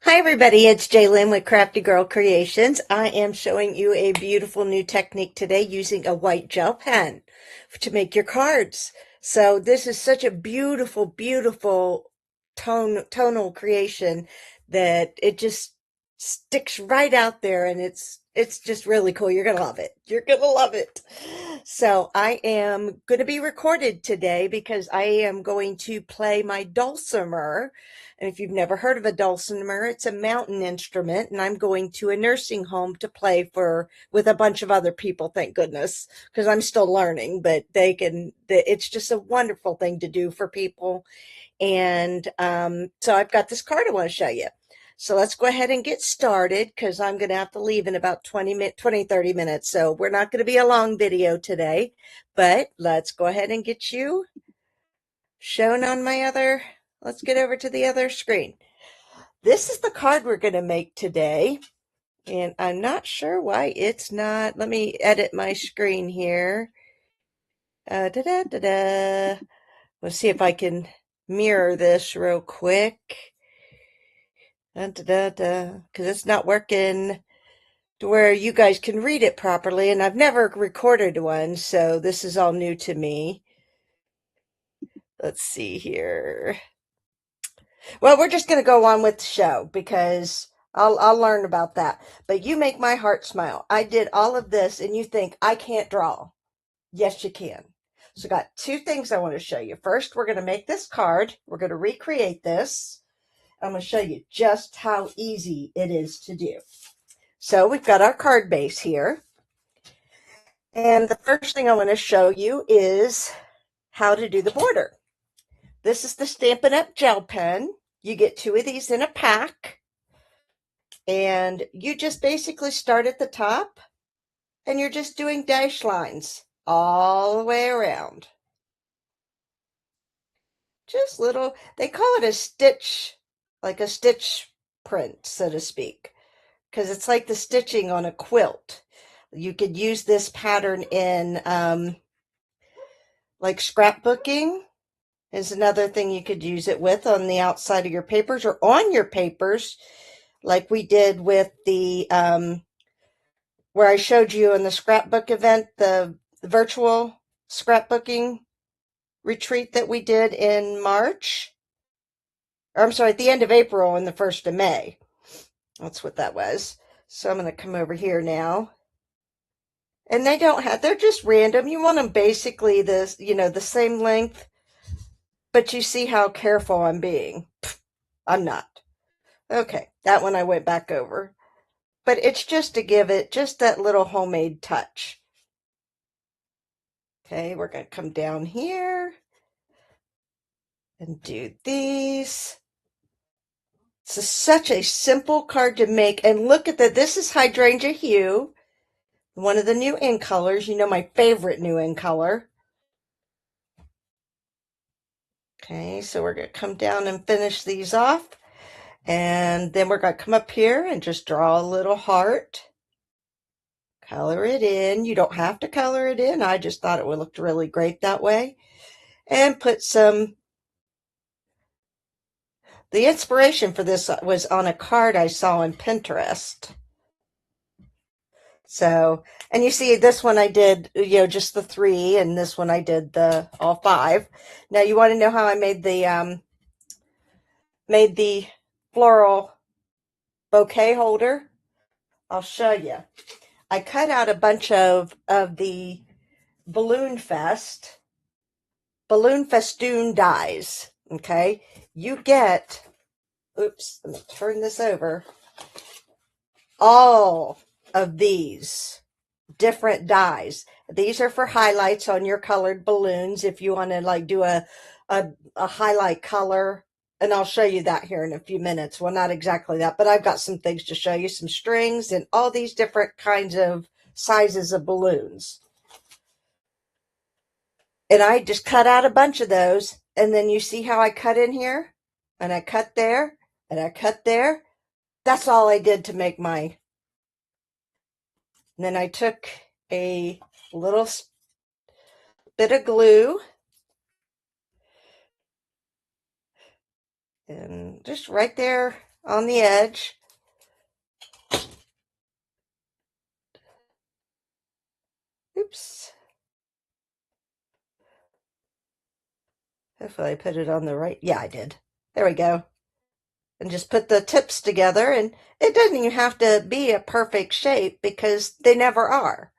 Hi everybody, it's Jaylyn with Crafty Girl Creations. I am showing you a beautiful new technique today using a white gel pen to make your cards. So this is such a beautiful, beautiful tonal creation that it just sticks right out there, and it's just really cool. You're gonna love it. You're gonna love it. So I am going to be recorded today because I am going to play my dulcimer. And if you've never heard of a dulcimer, it's a mountain instrument, and I'm going to a nursing home to play for with a bunch of other people, thank goodness, because I'm still learning, but it's just a wonderful thing to do for people. And so I've got this card I want to show you. So let's go ahead and get started because I'm going to have to leave in about 30 minutes. So we're not going to be a long video today, but let's go ahead and get you shown on let's get over to the other screen. This is the card we're going to make today. And I'm not sure why it's not. Let me edit my screen here. Let's see if I can mirror this real quick. Because it's not working to where you guys can read it properly. And I've never recorded one, so this is all new to me. Let's see here. Well, we're just going to go on with the show because I'll learn about that. But you make my heart smile. I did all of this and you think I can't draw. Yes, you can. So I got two things I want to show you. First, we're going to make this card. We're going to recreate this. I'm going to show you just how easy it is to do. So we've got our card base here. And the first thing I want to show you is how to do the border. This is the Stampin' Up! Gel pen. You get two of these in a pack. And you just basically start at the top and you're just doing dash lines all the way around. Just little, they call it a stitch, like a stitch print, so to speak, because it's like the stitching on a quilt. You could use this pattern in like scrapbooking is another thing you could use it with on the outside of your papers or on your papers, like we did with the where I showed you in the scrapbook event, the virtual scrapbooking retreat that we did in March. Or I'm sorry, at the end of April and the 1st of May. That's what that was. So I'm going to come over here now. And they're just random. You want them basically the same length, but you see how careful I'm being. I'm not. Okay, that one I went back over. But it's just to give it just that little homemade touch. Okay, we're going to come down here and do these. It's such a simple card to make. And look at that. This is Hydrangea Hue, one of the new in colors. You know, my favorite new in color. Okay, so we're going to come down and finish these off. And then we're going to come up here and just draw a little heart. Color it in. You don't have to color it in. I just thought it would look really great that way. And put some. The inspiration for this was on a card I saw on Pinterest. So, and you see this one I did, just the 3, and this one I did the all 5. Now you want to know how I made the floral bouquet holder? I'll show you. I cut out a bunch of the Balloon Festoon dies. Okay, you get. Oops, let me turn this over. All of these different dies. These are for highlights on your colored balloons if you want to like do a highlight color, and I'll show you that here in a few minutes. Well, not exactly that, but I've got some things to show you, some strings and all these different kinds of sizes of balloons. And I just cut out a bunch of those, and then you see how I cut in here and I cut there and I cut there. That's all I did to make my. And then I took a little bit of glue and just right there on the edge. Oops. Hopefully I put it on the right. Yeah, I did. There we go. And just put the tips together, and it doesn't even have to be a perfect shape because they never are.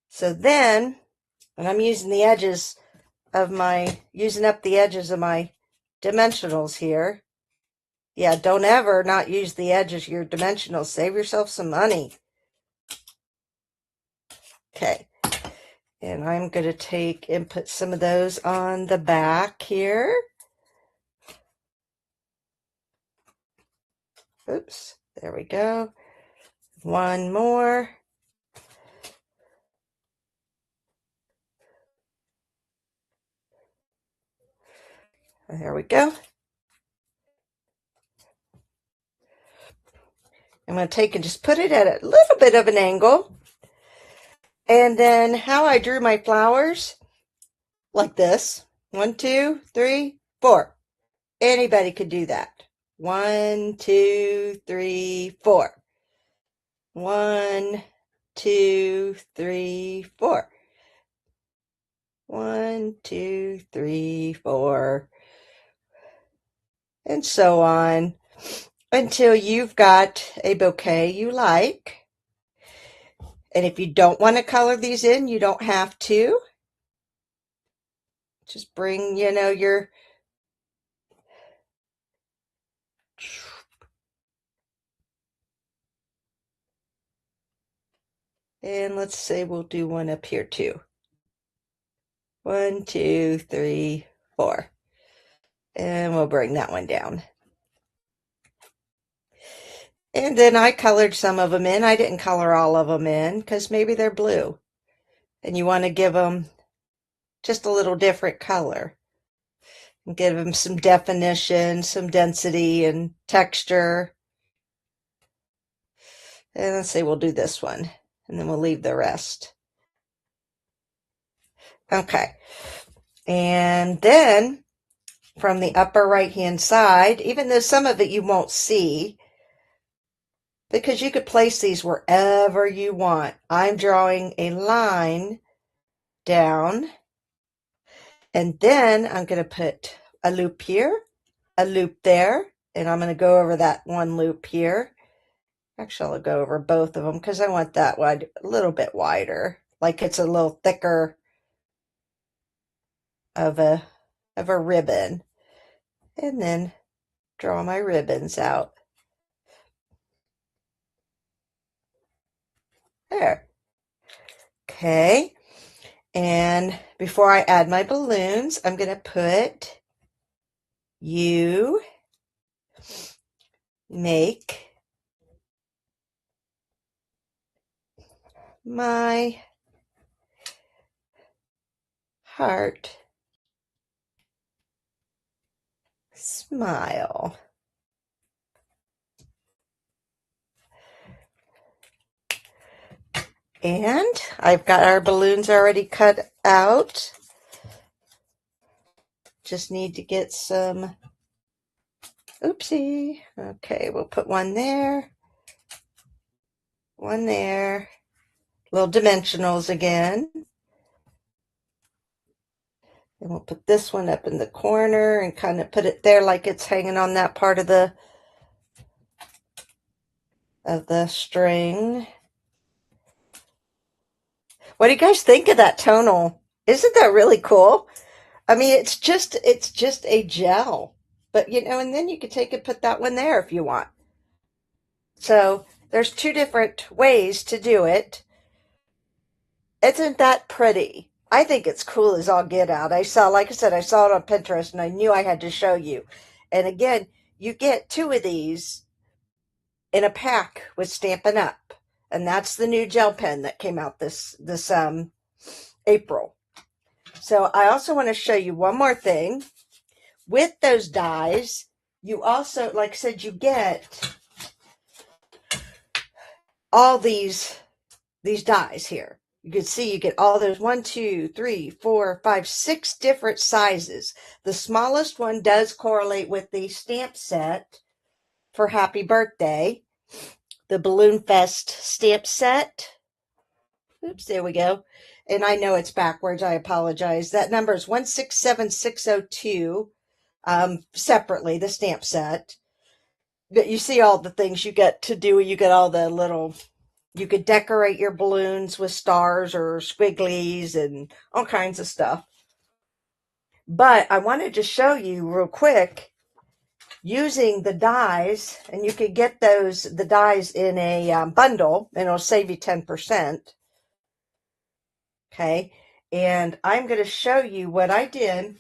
So then, and I'm using the edges of using up the edges of my dimensionals here. Yeah, don't ever not use the edges of your dimensionals. Save yourself some money. Okay. And I'm going to take and put some of those on the back here. Oops, there we go. One more. There we go. I'm going to take and just put it at a little bit of an angle. And then how I drew my flowers, like this. 1, 2, 3, 4. Anybody could do that. 1, 2, 3, 4. 1, 2, 3, 4. 1, 2, 3, 4. And so on until you've got a bouquet you like. And if you don't want to color these in, you don't have to. Just bring, your and let's say we'll do one up here too. 1, 2, 3, 4. And we'll bring that one down. And then I colored some of them in. I didn't color all of them in because maybe they're blue. And you want to give them just a little different color. And give them some definition, some density and texture. And let's say we'll do this one. And then we'll leave the rest. Okay. And then from the upper right-hand side, even though some of it you won't see, because you could place these wherever you want. I'm drawing a line down, and then I'm going to put a loop here, a loop there, and I'm going to go over that one loop here. Actually, I'll go over both of them because I want that one a little bit wider, like it's a little thicker of a ribbon. And then draw my ribbons out. There. Okay. And before I add my balloons, I'm going to put you make my heart smile. And I've got our balloons already cut out. Just need to get some, oopsie. Okay, we'll put one there, little dimensionals again. And we'll put this one up in the corner and kind of put it there like it's hanging on that part of the string. What do you guys think of that tonal? Isn't that really cool? I mean, it's just a gel, but and then you could take and put that one there if you want. So there's two different ways to do it. Isn't that pretty? I think it's cool as all get out. Like I said, I saw it on Pinterest and I knew I had to show you. And again, you get 2 of these in a pack with Stampin' Up. And that's the new gel pen that came out this April. So I also want to show you one more thing. With those dies, you also, like I said, you get all these dies here. You can see you get all those 1, 2, 3, 4, 5, 6 different sizes. The smallest one does correlate with the stamp set. for happy birthday, the Balloon Fest stamp set. Oops, there we go. And I know it's backwards. I apologize. That number is 167602, separately, the stamp set. But you see all the things you get to do. You get all the little, you could decorate your balloons with stars or squigglies and all kinds of stuff. But I wanted to show you real quick using the dies, and you could get the dies in a bundle, and it'll save you 10%. Okay, and I'm going to show you what I did.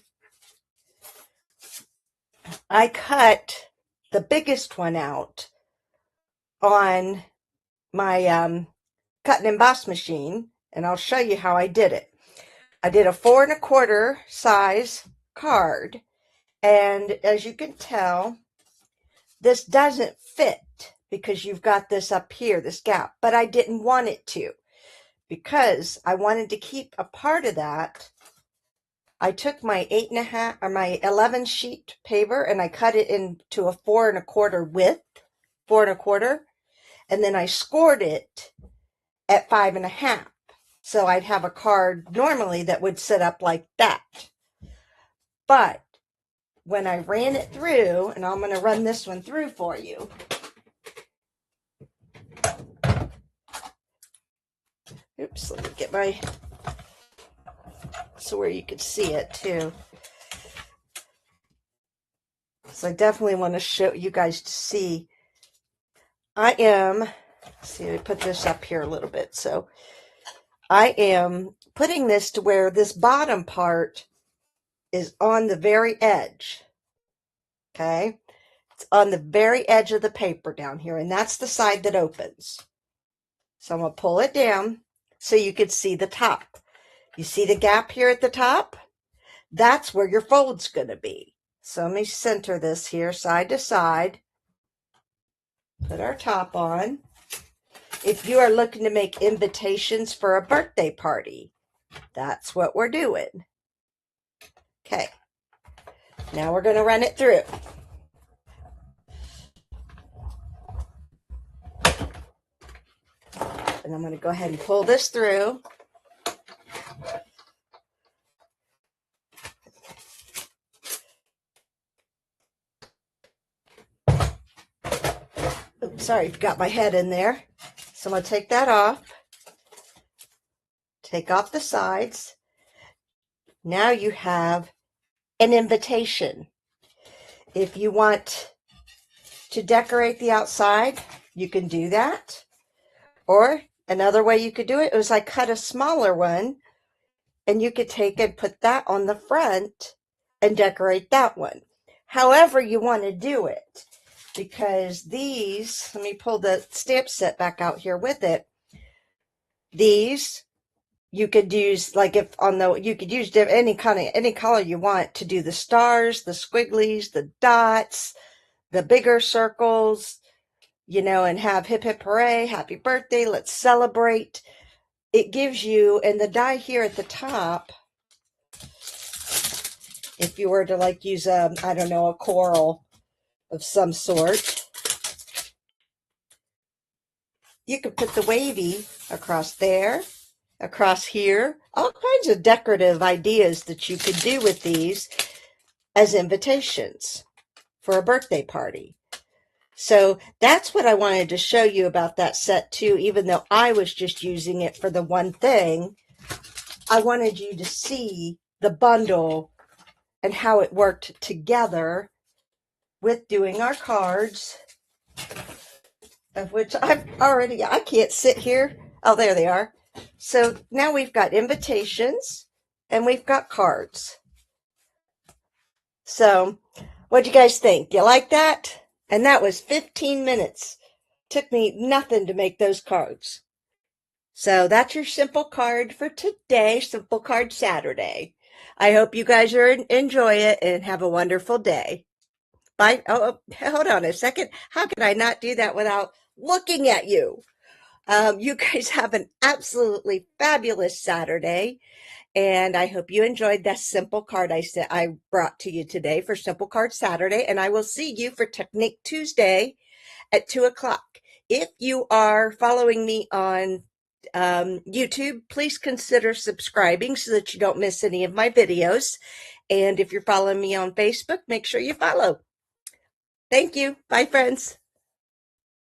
I cut the biggest one out on my cut and emboss machine, and I'll show you how I did it. I did a 4 1/4 size card, and as you can tell, this doesn't fit because you've got this up here, this gap, but I didn't want it to because I wanted to keep a part of that. I took my 8.5 or my 11 sheet paper and I cut it into a 4 1/4 width, 4 1/4, and then I scored it at 5.5. So I'd have a card normally that would sit up like that. But when I ran it through, and I'm going to run this one through for you. Oops, let me get my, so where you could see it too. So I definitely want to show you guys to see. I am, see, I put this up here a little bit. So I am putting this to where this bottom part is on the very edge. Okay. It's on the very edge of the paper down here, and that's the side that opens. So I'm going to pull it down so you can see the top. You see the gap here at the top? That's where your fold's going to be. So let me center this here side to side. Put our top on. If you are looking to make invitations for a birthday party, that's what we're doing. Okay. Now we're going to run it through. And I'm going to go ahead and pull this through. Oops, sorry, got my head in there. So I'm going to take that off. Take off the sides. Now you have an invitation. If you want to decorate the outside, you can do that. Or another way you could do it is I cut a smaller one, and you could take and put that on the front and decorate that one. However you want to do it. Because these, let me pull the stamp set back out here with it. These you could use, like if on the, you could use any color you want to do the stars, the squigglies, the dots, the bigger circles, you know, and have hip hip hooray, happy birthday, let's celebrate. It gives you, and the die here at the top, if you were to like use a, I don't know, a coral of some sort, you could put the wavy across there, across here, all kinds of decorative ideas that you could do with these as invitations for a birthday party. So that's what I wanted to show you about that set too, even though I was just using it for the one thing. I wanted you to see the bundle and how it worked together with doing our cards, of which I've already, I can't sit here. Oh, there they are. So now we've got invitations and we've got cards. So what'd you guys think? You like that? And that was 15 minutes. Took me nothing to make those cards. So that's your simple card for today, Simple Card Saturday. I hope you guys enjoy it and have a wonderful day. Bye. Oh, hold on a second. How can I not do that without looking at you? You guys have an absolutely fabulous Saturday. And I hope you enjoyed that simple card I brought to you today for Simple Card Saturday. And I will see you for Technique Tuesday at 2 o'clock. If you are following me on YouTube, please consider subscribing so that you don't miss any of my videos. And if you're following me on Facebook, make sure you follow. Thank you. Bye, friends.